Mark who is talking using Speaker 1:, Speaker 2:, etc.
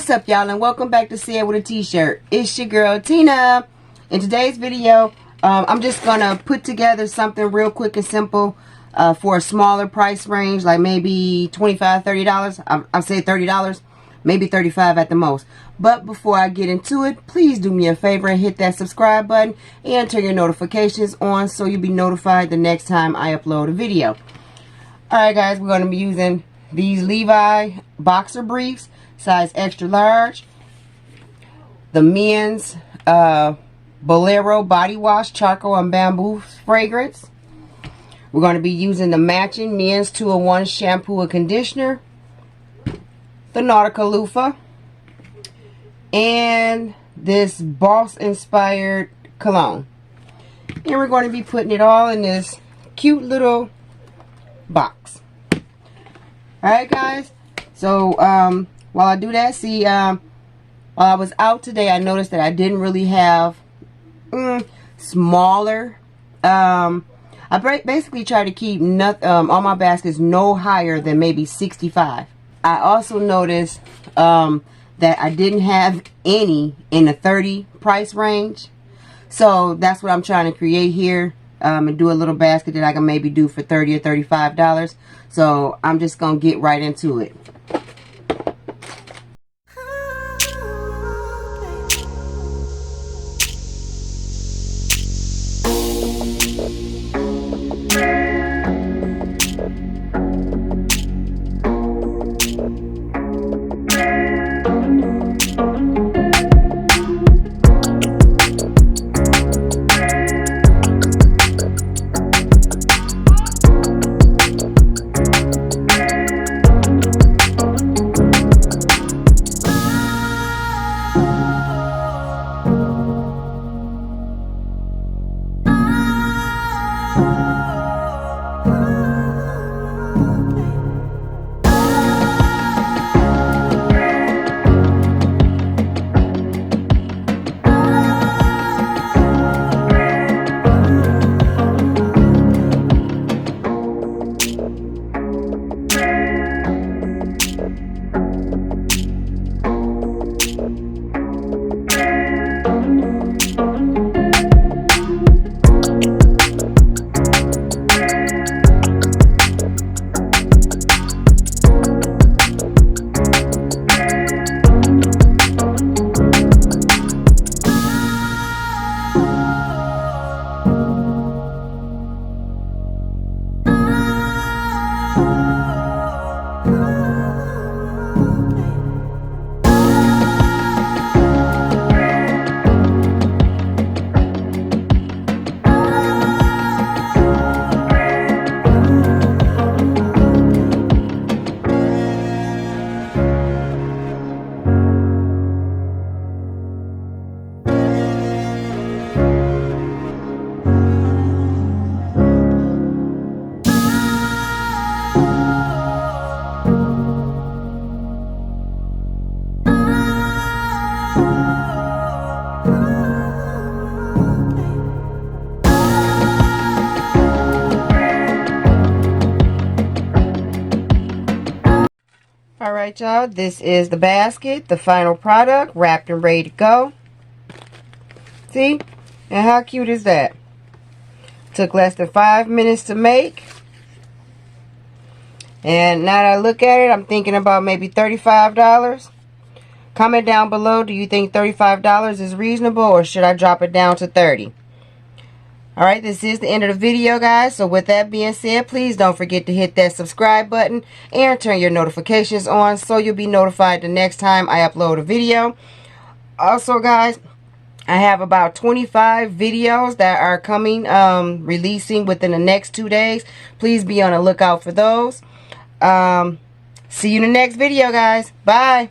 Speaker 1: What's up, y'all, and welcome back to Say It With a T-Shirt. It's your girl Tina. In today's video, I'm just gonna put together something real quick and simple for a smaller price range, like maybe $25–$30. I'll say $30, maybe $35 at the most. But before I get into it, please do me a favor and hit that subscribe button and turn your notifications on so you'll be notified the next time I upload a video. Alright guys, we're going to be using these Levi boxer briefs, size extra large. The men's Bolero body wash, charcoal and bamboo fragrance. We're going to be using the matching men's 2-in-1 shampoo and conditioner. The Nautica loofah. And this Boss inspired cologne. And we're going to be putting it all in this cute little box. Alright guys, so while I do that, see, while I was out today, I noticed that I didn't really have smaller. I basically try to keep all my baskets no higher than maybe 65. I also noticed that I didn't have any in the 30 price range, so that's what I'm trying to create here. And do a little basket that I can maybe do for $30 or $35. So I'm just gonna get right into it. Alright y'all, this is the basket, the final product, wrapped and ready to go. See? And how cute is that? Took less than 5 minutes to make. And now that I look at it, I'm thinking about maybe $35. Comment down below, do you think $35 is reasonable or should I drop it down to $30? Alright, this is the end of the video, guys. So with that being said, please don't forget to hit that subscribe button and turn your notifications on so you'll be notified the next time I upload a video. Also, guys, I have about 25 videos that are coming, releasing within the next 2 days. Please be on the lookout for those. See you in the next video, guys. Bye.